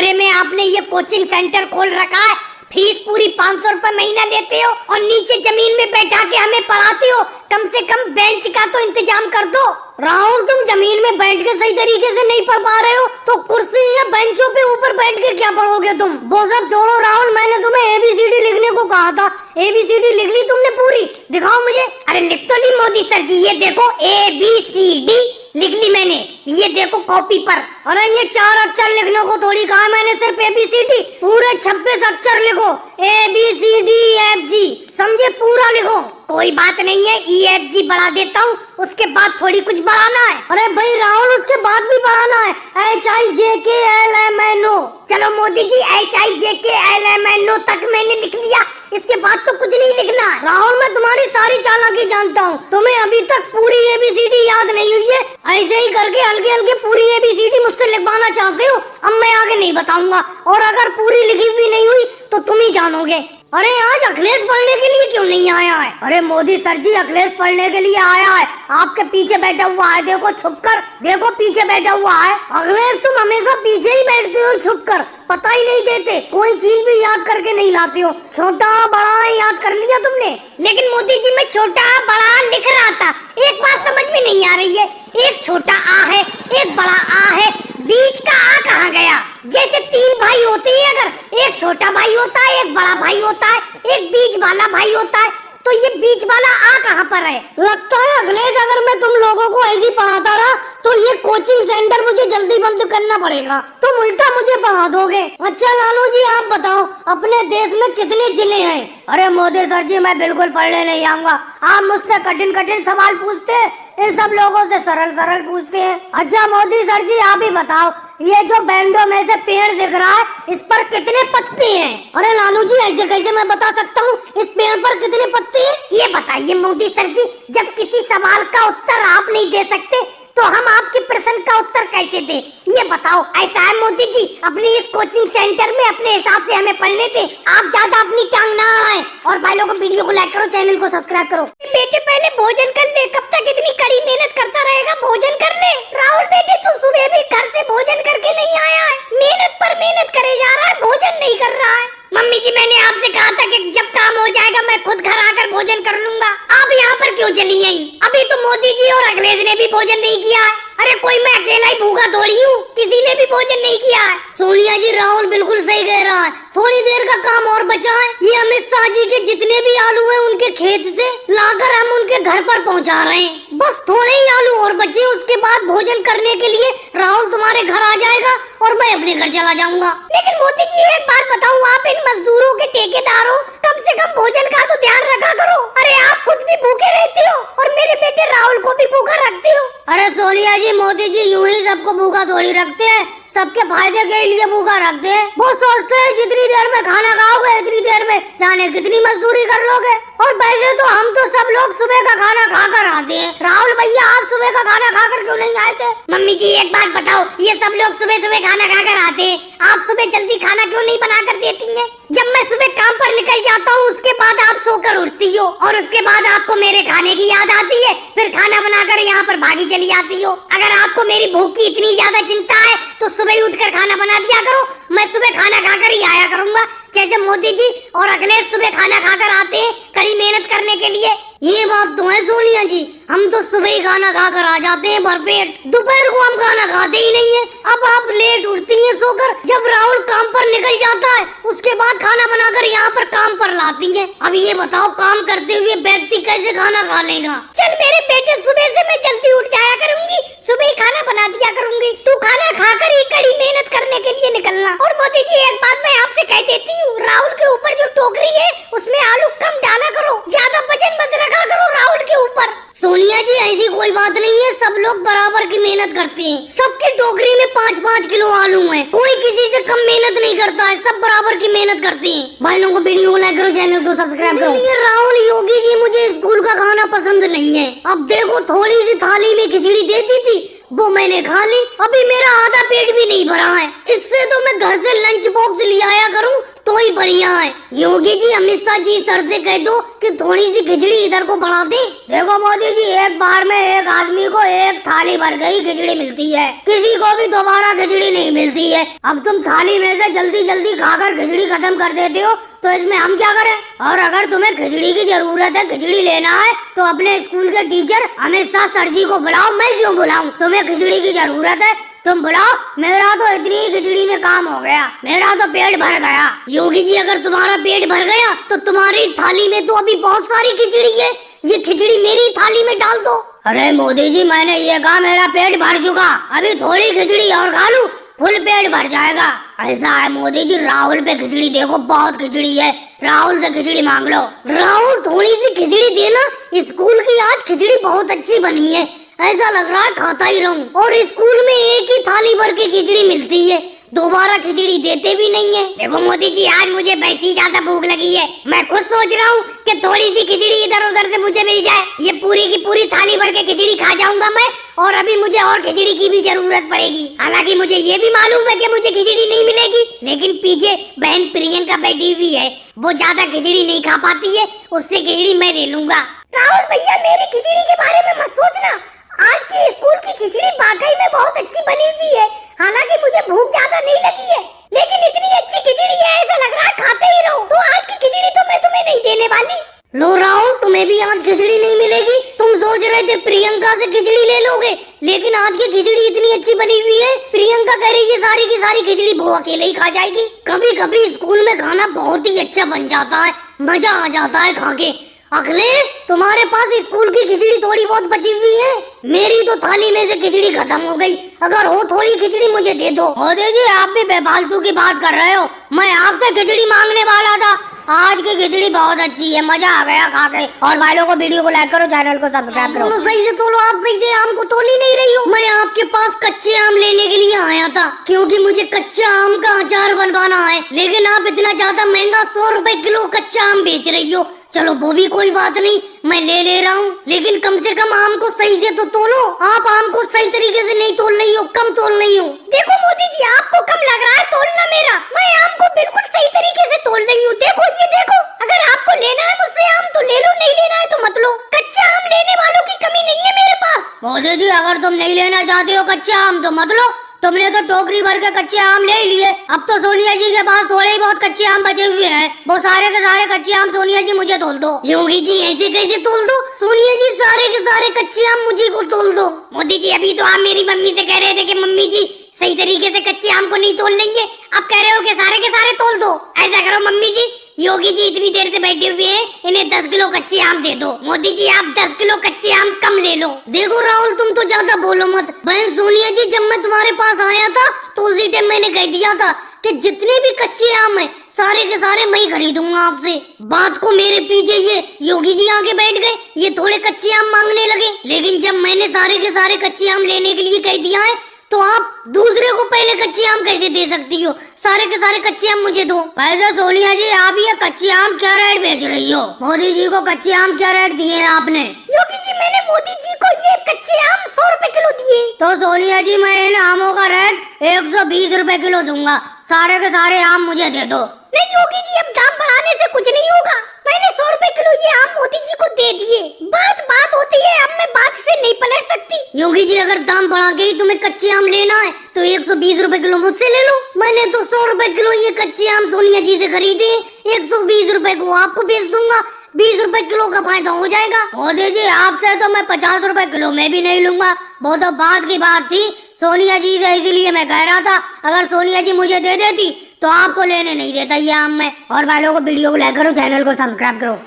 कमरे में आपने ये कोचिंग सेंटर खोल रखा है, फीस पूरी 500 रुपए महीना लेते हो और नीचे जमीन में बैठा के हमें पढ़ाते हो। कम से कम बेंच का तो इंतजाम कर दो। राहुल, तुम जमीन में बैठ के सही तरीके से नहीं पढ़ पा रहे हो तो कुर्सी या बेंचों पे ऊपर बैठ के क्या पढ़ोगे तुम? वो सब छोड़ो राहुल, मैंने तुम्हें ABCD लिखने को कहा था, ABCD लिख ली तुमने पूरी? दिखाओ मुझे। अरे लिख तो ली मोदी सर जी, ये देखो ABCD लिख ली मैंने, ये देखो कॉपी पर। अरे ये 4 अक्षर लिखने को थोड़ी कहा मैंने, सिर्फ ABCD पूरे 26 अक्षर लिखो, ABCDEFG, समझे? पूरा लिखो। कोई बात नहीं है, EFG बढ़ा देता हूँ, उसके बाद थोड़ी कुछ बढ़ाना है। अरे भाई राहुल, उसके बाद भी बढ़ाना है, HIJKLMNO। चलो मोदी जी, HIJKLMNO तक मैंने लिख लिया, इसके बाद तो कुछ नहीं लिखना। राहुल, मैं तुम्हारी सारी चालाकी जानता हूँ, तुम्हें अभी तक पूरी ABCD याद नहीं हुई है, ऐसे ही करके हल्के हल्के पूरी ABCD मुझसे लिखवाना चाहते हो। अब मैं आगे नहीं बताऊंगा, और अगर पूरी लिखी भी नहीं हुई तो तुम ही जानोगे। अरे आज अखिलेश पढ़ने के लिए क्यों नहीं आया है? अरे मोदी सर जी, अखिलेश पढ़ने के लिए आया है, आपके पीछे बैठा हुआ है, देखो छुपकर, देखो पीछे बैठा हुआ है। अखिलेश, तुम हमेशा पीछे ही बैठते हो छुपकर, पता ही नहीं देते, कोई चीज भी याद करके नहीं लाते हो। छोटा बड़ा याद कर लिया तुमने। लेकिन मोदी जी, मैं छोटा बड़ा लिख रहा था, एक बात समझ में नहीं आ रही है, एक छोटा आ है, एक बड़ा आ है, बीच का आ कहाँ गया? जैसे 3 भाई होते हैं, अगर एक छोटा भाई होता है, एक बड़ा भाई होता है, एक बीच वाला भाई होता है, तो ये बीच वाला आ कहाँ पर है? लगता है अखिलेश, अगर मैं तुम लोगों को ऐसे पढ़ाता रहा तो ये कोचिंग सेंटर मुझे जल्दी बंद करना पड़ेगा, तुम उल्टा मुझे पढ़ा दोगे। अच्छा लालू जी, आप बताओ, अपने देश में कितने जिले हैं? अरे मोदी सर जी, मैं बिल्कुल पढ़ने नहीं आऊंगा, आप मुझसे कठिन कठिन सवाल पूछते हैं, इन सब लोगों से सरल सरल पूछते हैं। अच्छा मोदी सर जी, आप ही बताओ, ये जो बैंडो में से पेड़ दिख रहा है, इस पर कितने पत्ते हैं? अरे लालू जी, ऐसे कैसे मैं बता सकता हूँ इस पेड़ पर कितने पत्ते हैं? ये बताइए मोदी सर जी, जब किसी सवाल का उत्तर आप नहीं दे सकते तो हम आपके प्रश्न का उत्तर कैसे दे? ये बताओ। ऐसा है मोदी जी, अपनी इस कोचिंग सेंटर में अपने हिसाब से हमें पढ़ने थे, आप ज्यादा अपनी टांग ना अड़ाएं। और भाई लोगों, वीडियो को लाइक करो, चैनल को सब्सक्राइब करो। बेटे पहले भोजन कर ले, कब तक इतनी कड़ी मेहनत करता रहेगा? भोजन कर ले। राहुल बेटे, तू सुबह भी घर से भोजन करके नहीं आया है, मेहनत पर मेहनत करे जा रहा है, भोजन नहीं कर रहा है। मम्मी जी, मैंने आपसे कहा था कि जब काम हो जाएगा मैं खुद घर आकर भोजन कर लूंगा, आप यहाँ पर क्यों चली आई? अभी तो मोदी जी और अखिलेश ने भी भोजन नहीं किया है। अरे कोई मैं अकेला ही भूखा थोड़ी हूँ, किसी ने भी भोजन नहीं किया है। सोनिया जी, राहुल बिल्कुल सही कह रहा है, थोड़ी देर का काम और बचा है। ये अमित शाह जी के जितने भी आलू हैं उनके खेत से लाकर हम उनके घर पर पहुँचा रहे हैं, बस थोड़े ही आलू और बचे, उसके बाद भोजन करने के लिए राहुल तुम्हारे घर आ जाएगा और मैं अपने घर चला जाऊंगा। लेकिन मोदी जी, एक बात बताऊं, आप इन मजदूरों के ठेकेदार हो, कम से कम भोजन का तो ध्यान रखा करो। अरे आप खुद भी भूखे रहते हो और मेरे बेटे राहुल को भी भूखा रखते हो। अरे सोनिया जी, मोदी जी यूं ही सबको भूखा थोड़ी रखते हैं, सबके फायदे के लिए भूखा रखते हैं। वो सोचते हैं जितनी देर में खाना खाओगे इतनी देर में जाने कितनी मजदूरी कर लोगे। और वैसे तो हम तो सब लोग सुबह का खाना खाकर आते हैं। राहुल भैया, आप सुबह का खाना खाकर क्यों नहीं आए थे? मम्मी जी, एक बात बताओ, ये सब लोग सुबह सुबह खाना खाकर आते हैं, आप सुबह जल्दी खाना क्यों नहीं बना कर देती हैं? जब मैं सुबह काम पर निकल जाता हूँ उसके बाद आप सोकर उठती हो और उसके बाद आपको मेरे खाने की याद आती है, फिर खाना बनाकर यहाँ पर भागी चली आती हो। अगर आपको मेरी भूख की इतनी ज्यादा चिंता है तो सुबह ही उठकर खाना बना दिया करो, मैं सुबह खाना खाकर ही आया करूँगा। जैसे मोदी जी और अखिलेश सुबह खाना खाकर आते हैं कड़ी मेहनत करने के लिए। ये बात तो है सोनिया जी, हम तो सुबह ही खाना खाकर आ जाते हैं भरपेट, दोपहर को हम खाना खाते ही नहीं है। अब आप लेट उठती हैं सोकर, जब राहुल काम पर निकल जाता है उसके बाद खाना बनाकर यहाँ पर काम पर लाती हैं। अब ये बताओ, काम करते हुए व्यक्ति कैसे खाना खा लेगा? चल मेरे बेटे, सुबह से मैं जल्दी उठ जाया करूंगी, सुबह ही खाना बना दिया करूंगी, तू खाना खाकर ही कड़ी मेहनत करने के लिए निकलना। और मोदी जी, एक बात मैं आपसे कह देती हूँ, राहुल के ऊपर जो टोकरी है उसमें आलू कम डाला करो, ज्यादा वजन मत रखा करो राहुल के ऊपर। सोनिया जी, ऐसी कोई बात नहीं है, सब लोग बराबर की मेहनत करते हैं, सबके टोकरी में 5-5 किलो आलू है, कोई किसी से कम मेहनत नहीं करता है, सब बराबर की मेहनत करते हैं। भाई लोगों को वीडियो को लाइक करो, चैनल को सब्सक्राइब करो। ये राहुल, योगी जी, मुझे स्कूल का खाना पसंद नहीं है। अब देखो, थोड़ी सी थाली में खिचड़ी देती थी, वो मैंने खा ली, अभी मेरा आधा पेट भी नहीं भरा है। इससे तो मैं घर से लंच बॉक्स ले आया करूँ तो ही बढ़िया है। योगी जी अमित शाह जी सर से कह दो कि थोड़ी सी खिचड़ी इधर को बढ़ा दे। देखो मोदी जी, एक बार में एक आदमी को एक थाली भर गई खिचड़ी मिलती है, किसी को भी दोबारा खिचड़ी नहीं मिलती है। अब तुम थाली में से जल्दी जल्दी खाकर खिचड़ी खत्म कर देते हो, तो इसमें हम क्या करें? और अगर तुम्हें खिचड़ी की जरूरत है, खिचड़ी लेना है, तो अपने स्कूल के टीचर अमित शाह सर जी को बुलाओ। मैं क्यों बुलाऊं? तुम्हें खिचड़ी की जरूरत है, तुम बुलाओ। मेरा तो इतनी ही खिचड़ी में काम हो गया, मेरा तो पेट भर गया। योगी जी, अगर तुम्हारा पेट भर गया तो तुम्हारी थाली में तो अभी बहुत सारी खिचड़ी है, ये खिचड़ी मेरी थाली में डाल दो। अरे मोदी जी, मैंने ये कहा मेरा पेट भर चुका, अभी थोड़ी खिचड़ी और खा लूं, फुल पेट भर जाएगा। ऐसा है मोदी जी, राहुल पे खिचड़ी देखो, बहुत खिचड़ी है, राहुल से खिचड़ी मांग लो। राहुल थोड़ी सी खिचड़ी देना, स्कूल की आज खिचड़ी बहुत अच्छी बनी है, ऐसा लग रहा है खाता ही रहूं। और स्कूल में एक ही थाली भर के खिचड़ी मिलती है, दोबारा खिचड़ी देते भी नहीं है। देखो मोदी जी, आज मुझे वैसी ज्यादा भूख लगी है, मैं खुद सोच रहा हूँ कि थोड़ी सी खिचड़ी इधर उधर से मुझे मिल जाए, ये पूरी की पूरी थाली भर के खिचड़ी खा जाऊंगा मैं, और अभी मुझे और खिचड़ी की भी जरूरत पड़ेगी। हालांकि मुझे ये भी मालूम है कि मुझे खिचड़ी नहीं मिलेगी, लेकिन पीछे बहन प्रियंका बैठी हुई है, वो ज्यादा खिचड़ी नहीं खा पाती है, उससे खिचड़ी मैं ले लूंगा। राहुल भैया, मेरी खिचड़ी के बारे में मत सोचना, आज की स्कूल की खिचड़ी वाकई में बहुत अच्छी बनी हुई है। हालांकि मुझे भूख ज्यादा नहीं लगी है, लेकिन इतनी अच्छी खिचड़ी है, ऐसा लग रहा है खाते ही रहो। तो आज की खिचड़ी तो मैं तुम्हें नहीं देने वाली। लो राहुल, तुम्हें भी आज खिचड़ी नहीं मिलेगी। तुम सोच रहे थे प्रियंका से खिचड़ी ले लोगे, लेकिन आज की खिचड़ी इतनी अच्छी बनी हुई है, प्रियंका कह रही है सारी की सारी खिचड़ी वो अकेले ही खा जाएगी। कभी कभी स्कूल में खाना बहुत ही अच्छा बन जाता है, मजा आ जाता है खा के। अखिलेश, तुम्हारे पास स्कूल की खिचड़ी थोड़ी बहुत बची हुई है, मेरी तो थाली में से खिचड़ी खत्म हो गई, अगर हो थोड़ी खिचड़ी मुझे दे दो। मोदी जी, आप भी बेफालतू की बात कर रहे हो, मैं आपसे खिचड़ी मांगने वाला था। आज की खिचड़ी बहुत अच्छी है, मजा आ गया खा के। और भाइयों को वीडियो को लाइक करो, चैनल को सब्सक्राइब करो। सही से तोलो, आप सही से आम को तोल ही नहीं रही हो। मैं आपके पास कच्चे आम लेने के लिए आया था, क्योंकि मुझे कच्चा आम का अचार बनवाना है, लेकिन आप इतना ज्यादा महंगा 100 रुपए किलो कच्चा आम बेच रही हो। चलो वो भी कोई बात नहीं, मैं ले रहा हूँ, लेकिन कम से कम आम को सही से तो तोलो। आप आम को सही तरीके से नहीं तोल रही हो, कम तोल रही हो। देखो मोदी जी, आपको कम लग रहा है तोलना मेरा, मैं आम को बिल्कुल सही तरीके से तोल रही हूँ। देखो ये देखो, अगर आपको लेना है मुझसे आम तो ले लो, नहीं लेना है तो मत लो। कच्चा आम लेने वालों की कमी नहीं है मेरे पास। मोदी जी, अगर तुम नहीं लेना चाहते हो कच्चा आम तो मत लो, तुमने तो टोकरी भर के कच्चे आम ले लिए। अब तो सोनिया जी के पास थोड़े ही बहुत कच्चे आम बचे हुए हैं, वो सारे के सारे कच्चे आम सोनिया जी मुझे तोल दो। योगी जी, ऐसे कैसे तोल दो? सोनिया जी, सारे के सारे कच्चे आम मुझे को तोल दो। मोदी जी, अभी तो आप मेरी मम्मी से कह रहे थे कि मम्मी जी सही तरीके से कच्चे आम को नहीं तोल लेंगे, अब कह रहे हो कि सारे के सारे तोल दो। ऐसा करो मम्मी जी, योगी जी इतनी देर से बैठे हुए हैं, इन्हें 10 किलो कच्चे आम दे दो। मोदी जी, आप 10 किलो कच्चे आम कम ले लो। देखो राहुल, तुम तो ज्यादा बोलो मत। बहन सोनिया जी, जब मैं तुम्हारे पास आया था तो उसी टाइम मैंने कह दिया था कि जितने भी कच्चे आम है सारे के सारे मैं ही खरीदूंगा आपसे। बात को मेरे पीछे ये योगी जी आके बैठ गए, ये थोड़े कच्चे आम मांगने लगे, लेकिन जब मैंने सारे के सारे कच्चे आम लेने के लिए कह दिया है, तो आप दूसरे को पहले कच्चे आम कैसे दे सकती हो? सारे के सारे कच्चे आम मुझे दो। वैसे सोनिया जी, आप ये कच्चे आम क्या रेट बेच रही हो? मोदी जी को कच्चे आम क्या रेट दिए हैं आपने? योगी जी, मैंने मोदी जी को ये कच्चे आम 100 रुपए किलो दिए। तो सोनिया जी, मैं इन आमों का रेट 120 रुपए किलो दूंगा, सारे के सारे आम मुझे दे दो। नहीं योगी जी, अब दाम बढ़ाने से कुछ नहीं होगा, मैंने 100 रुपए किलो ये आम मोदी जी को दे दिए। बात होती है, अब मैं बात से नहीं पलट सकती। योगी जी, अगर दाम बढ़ा के ही तुम्हें कच्चे आम लेना है तो 120 रुपए किलो मुझसे ले लो। मैंने तो 100 रुपए किलो ये कच्चे आम सोनिया जी से खरीदे, 120 रुपए को आपको बेच दूंगा, 20 रुपए किलो का फायदा हो जाएगा। मोदी जी, आपसे तो मैं 50 रुपए किलो में भी नहीं लूंगा, वो तो बात की बात थी सोनिया जी से, इसीलिए मैं कह रहा था अगर सोनिया जी मुझे दे देती तो आपको लेने नहीं देता ये आम में। और भाई लोगों को वीडियो को लाइक करो, चैनल को सब्सक्राइब करो।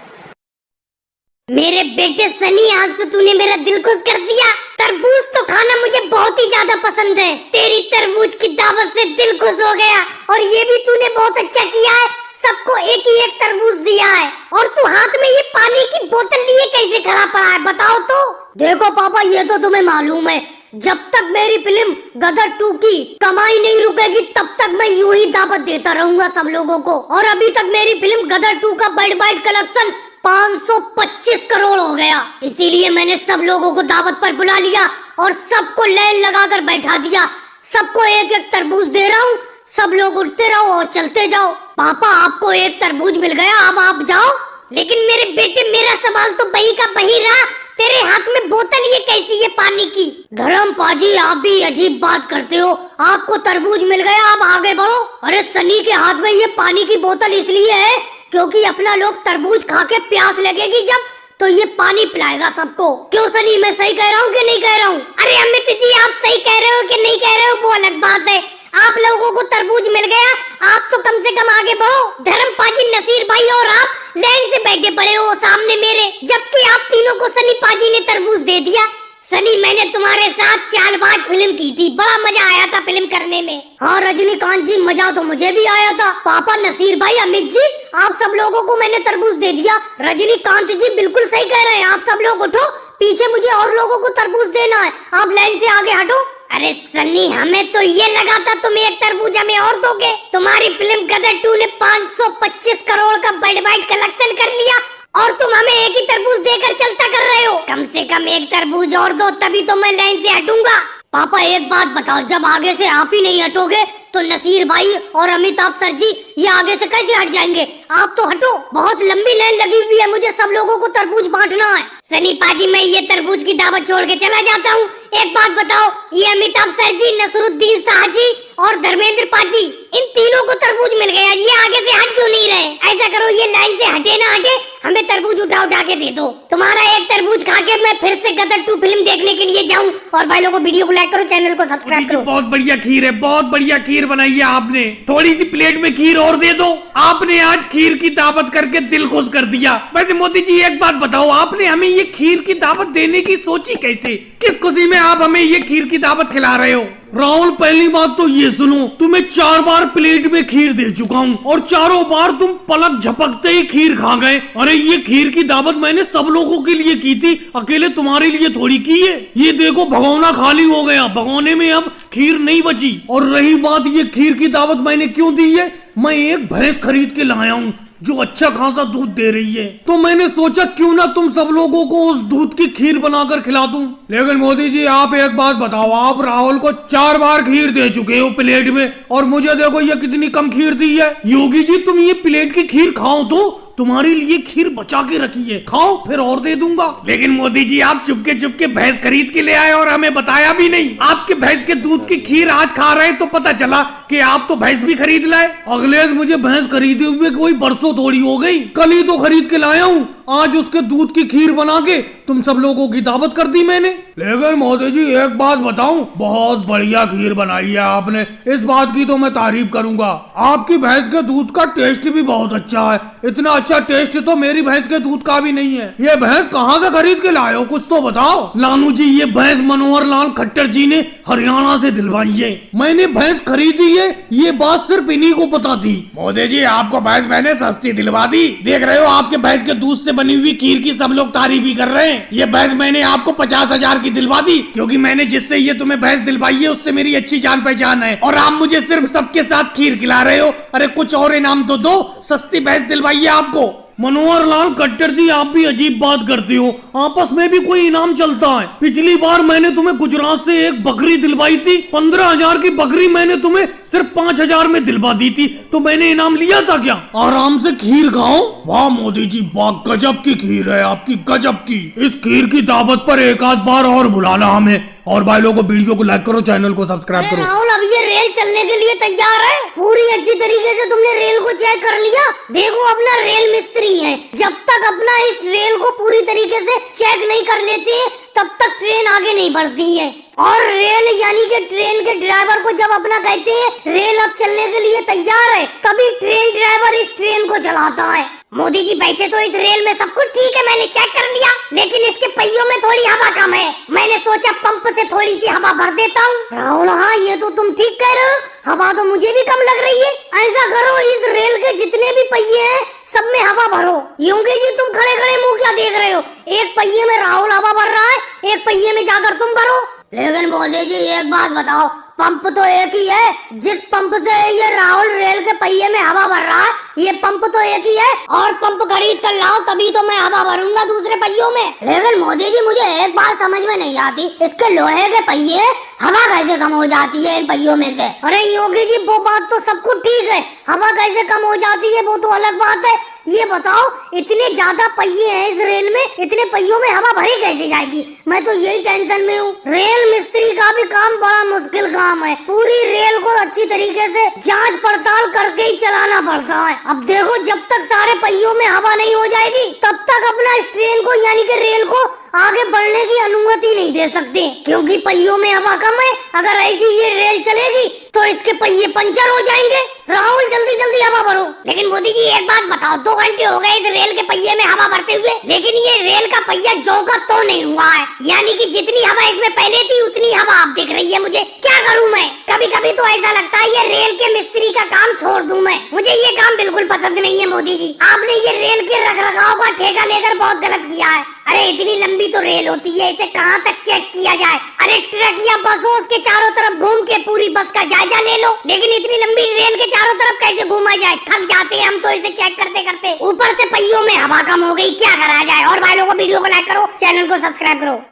मेरे बेटे सनी, आज तो तूने मेरा दिल खुश कर दिया। तरबूज तो खाना मुझे बहुत ही ज्यादा पसंद है, तेरी तरबूज की दावत से दिल खुश हो गया। और ये भी तूने बहुत अच्छा किया है, सबको एक ही एक तरबूज दिया है। और तू हाथ में ये पानी की बोतल लिए कैसे खड़ा पड़ा है, बताओ तो। देखो पापा, ये तो तुम्हें मालूम है, जब तक मेरी फिल्म गदर 2 की कमाई नहीं रुकेगी तब तक मैं यूं ही दावत देता रहूंगा सब लोगों को। और अभी तक मेरी फिल्म गदर 2 का वर्ल्ड वाइड कलेक्शन 525 करोड़ हो गया, इसीलिए मैंने सब लोगों को दावत पर बुला लिया और सबको लाइन लगाकर बैठा दिया। सबको एक एक तरबूज दे रहा हूँ, सब लोग उठते रहो और चलते जाओ। पापा आपको एक तरबूज मिल गया, अब आप जाओ। लेकिन मेरे बेटे मेरा सवाल तो बही का बही रहा, तेरे हाथ में बोतल ये कैसी है पानी की? धर्म पाजी आप भी अजीब बात करते हो, आपको तरबूज मिल गया अब आगे बढ़ो। अरे सनी के हाथ में ये पानी की बोतल इसलिए है क्योंकि अपना लोग तरबूज खा के प्यास लगेगी जब तो ये पानी पिलाएगा सबको। क्यों सनी, मैं सही कह रहा हूँ कि नहीं कह रहा हूँ? अरे अमित जी आप सही कह रहे हो कि नहीं कह रहे हो वो अलग बात है, आप लोगों को तरबूज मिल गया, आप तो कम से कम आगे बढ़ो। धर्म पाजी, नसीर भाई और आप लाइन से बैठे पड़े हो सामने मेरे, जबकि आप तीनों को सनी पाजी ने तरबूज दे दिया। सनी मैंने तुम्हारे साथ चालबाज फिल्म की थी, बड़ा मजा आया था फिल्म करने में। हाँ रजनीकांत जी मजा तो मुझे भी आया था। पापा, नसीर भाई, अमित जी आप सब लोगों को मैंने तरबूज दे दिया। रजनीकांत जी बिल्कुल सही कह रहे हैं, आप सब लोग उठो, पीछे मुझे और लोगों को तरबूज देना है, आप लाइन से आगे हटो। अरे सन्नी हमें तो ये लगा था तुम एक तरबूज हमें और दोगे। तुम्हारी फिल्म गदर 2 ने 525 करोड़ का वर्ल्ड वाइड कलेक्शन कर लिया और तुम हमें एक ही तरबूज देकर चलता कर रहे हो। कम से कम एक तरबूज और दो तभी तो मैं लाइन से हटूंगा। पापा एक बात बताओ, जब आगे से आप ही नहीं हटोगे तो नसीर भाई और अमिताभ सर जी ये आगे से कैसे हट जाएंगे? आप तो हटो, बहुत लंबी लाइन लगी हुई है, मुझे सब लोगों को तरबूज बांटना है। सनी पाजी मैं ये तरबूज की दावत छोड़ के चला जाता हूँ। एक बात बताओ, ये अमिताभ सर जी, नसरुद्दीन शाह जी और धर्मेंद्र पाजी, इन तीनों को तरबूज मिल गया, ये आगे से हट क्यों नहीं रहे? ऐसा करो ये लाइन से हटे ना हटे, हमें तरबूज उठा उठा के दे दो। तुम्हारा एक तरबूज खा के मैं फिर से गदर 2 फिल्म देखने के लिए जाऊँ। और भाई लोगों वीडियो को लाइक करो, चैनल को सब्सक्राइब करो। बहुत बढ़िया खीर है, बहुत बढ़िया खीर बनाई है आपने, थोड़ी सी प्लेट में खीर और दे दो। आपने आज खीर की दावत करके दिल खुश कर दिया। वैसे मोदी जी एक बात बताओ, आपने हमें ये खीर की दावत देने की सोची कैसे? किस खुशी में आप हमें ये खीर की दावत खिला रहे हो? राहुल पहली बात तो ये सुनो, तुम्हें 4 बार प्लेट में खीर दे चुका हूँ और चारों बार तुम पलक झपकते ही खीर खा गए। अरे ये खीर की दावत मैंने सब लोगों के लिए की थी, अकेले तुम्हारे लिए थोड़ी की है। ये देखो भगोना खाली हो गया, भगोने में अब खीर नहीं बची। और रही बात ये खीर की दावत मैंने क्यों दी है, मैं एक भैंस खरीद के लाया हूँ जो अच्छा खासा दूध दे रही है, तो मैंने सोचा क्यों ना तुम सब लोगों को उस दूध की खीर बनाकर खिला दूं। लेकिन मोदी जी आप एक बात बताओ, आप राहुल को 4 बार खीर दे चुके हो प्लेट में और मुझे देखो ये कितनी कम खीर दी है। योगी जी तुम ये प्लेट की खीर खाओ तो, तुम्हारे लिए खीर बचा के रखी है, खाओ फिर और दे दूंगा। लेकिन मोदी जी आप चुपके भैंस खरीद के ले आए और हमें बताया भी नहीं। आपके भैंस के दूध की खीर आज खा रहे तो पता चला कि आप तो भैंस भी खरीद लाए। अगले मुझे भैंस खरीदे हुए कोई बरसों थोड़ी हो गई, कल ही तो खरीद के लाया हूँ। आज उसके दूध की खीर बना के तुम सब लोगों की दावत कर दी मैंने। लेकिन मोदी जी एक बात बताऊं, बहुत बढ़िया खीर बनाई है आपने, इस बात की तो मैं तारीफ करूंगा। आपकी भैंस के दूध का टेस्ट भी बहुत अच्छा है, इतना अच्छा टेस्ट तो मेरी भैंस के दूध का भी नहीं है। ये भैंस कहाँ से खरीद के लाए हो, कुछ तो बताओ। लानू जी ये भैंस मनोहर लाल खट्टर जी ने हरियाणा से दिलवाई है, मैंने भैंस खरीदी है, ये बात सिर्फ इन्हीं को पता थी। मोदी जी आपको भैंस मैंने सस्ती दिलवा दी, देख रहे हो आपके भैंस के दूध से बनी हुई खीर की सब लोग तारीफ भी कर रहे हैं। ये भैंस मैंने आपको 50,000 की दिलवा दी, क्योंकि मैंने जिससे ये तुम्हें भैंस दिलवाई है उससे मेरी अच्छी जान पहचान है, और आप मुझे सिर्फ सबके साथ खीर खिला रहे हो। अरे कुछ और इनाम तो दो, सस्ती भैंस दिलवाई है आपको। मनोहर लाल खट्टर जी आप भी अजीब बात करते हो, आपस में भी कोई इनाम चलता है। पिछली बार मैंने तुम्हें गुजरात से एक बकरी दिलवाई थी, 15,000 की बकरी मैंने तुम्हें सिर्फ 5,000 में दिलवा दी थी, तो मैंने इनाम लिया था क्या? आराम से खीर खाओ। वाह मोदी जी वाह, गजब की खीर है आपकी, गजब की। इस खीर की दावत पर एक आध बार और बुलाना हमें। और भाई लोगों वीडियो को लाइक करो, चैनल को सब्सक्राइब करो। राहुल अब ये रेल चलने के लिए तैयार है, पूरी अच्छी तरीके से तुमने रेल को चेक कर लिया। देखो अपना रेल मिस्त्री है, जब तक अपना इस रेल को पूरी तरीके से चेक नहीं कर लेते तब तक ट्रेन आगे नहीं बढ़ती है। और रेल यानी कि ट्रेन के ड्राइवर को जब अपना कहते हैं रेल अब चलने के लिए तैयार है, तभी ट्रेन ड्राइवर इस ट्रेन को चलाता है। मोदी जी वैसे तो इस रेल में सब कुछ ठीक है, मैंने चेक कर लिया, लेकिन इसके पहियों में थोड़ी हवा कम है। मैंने सोचा पंप से थोड़ी सी हवा भर देता हूँ। राहुल हाँ ये तो तुम ठीक कह रहे हो, हवा तो मुझे भी कम लग रही है। ऐसा करो इस रेल के जितने भी पहिए हैं सब में हवा भरो। योगी जी तुम खड़े खड़े मुंह क्या देख रहे हो, एक पहिए में राहुल हवा भर रहा है, एक पहिए में जाकर तुम भरो। लेकिन मोदी जी एक बात बताओ, पंप तो एक ही है, जिस पंप से ये राहुल रेल के पहिए में हवा भर रहा है, ये पंप तो एक ही है और पंप खरीद कर लाओ तभी तो मैं हवा भरूंगा दूसरे पहियों में। लेकिन मोदी जी मुझे एक बात समझ में नहीं आती, इसके लोहे के पहिए हवा कैसे कम हो जाती है इन पहियों में से? अरे योगी जी वो बात तो सब कुछ ठीक है, हवा कैसे कम हो जाती है वो तो अलग बात है। ये बताओ इतने ज्यादा पहिए हैं इस रेल में, इतने पहियों में हवा भरी कैसे जाएगी? मैं तो यही टेंशन में हूँ। रेल मिस्त्री का भी काम बड़ा मुश्किल काम है, पूरी रेल को अच्छी तरीके से जांच पड़ताल करके ही चलाना पड़ता है। अब देखो जब तक सारे पहियों में हवा नहीं हो जाएगी तब तक अपना इस ट्रेन को यानी कि रेल को आगे बढ़ने की अनुमति नहीं दे सकते, क्योंकि पहियों में हवा कम है। अगर ऐसी ये रेल चलेगी तो इसके पहिए पंचर हो जाएंगे। राहुल जल्दी जल्दी हवा भरो। लेकिन मोदी जी एक बात बताओ, 2 घंटे हो गए इस रेल के पहिए में हवा भरते हुए, लेकिन ये रेल का पहिया जो का तो नहीं हुआ है, यानी कि जितनी हवा इसमें पहले थी उतनी हवा अब दिख रही है मुझे। क्या करूं मैं? कभी कभी तो ऐसा लगता है ये रेल के मिस्त्री का काम छोड़ दूं मैं। मुझे ये काम बिल्कुल पसंद नहीं है मोदी जी, आपने ये रेल के रखरखाव का ठेका लेकर बहुत गलत किया है। अरे इतनी लंबी तो रेल होती है, इसे कहाँ तक चेक किया जाए? अरे ट्रक या बसों के चारों तरफ घूम के पूरी बस का जायजा ले लो, लेकिन इतनी लंबी रेल के चारों तरफ कैसे घूमा जाए? थक जाते हैं हम तो इसे चेक करते करते। ऊपर से पहियों में हवा कम हो गई, क्या करा जाए? और भाई लोगों को वीडियो को लाइक करो, चैनल को सब्सक्राइब करो।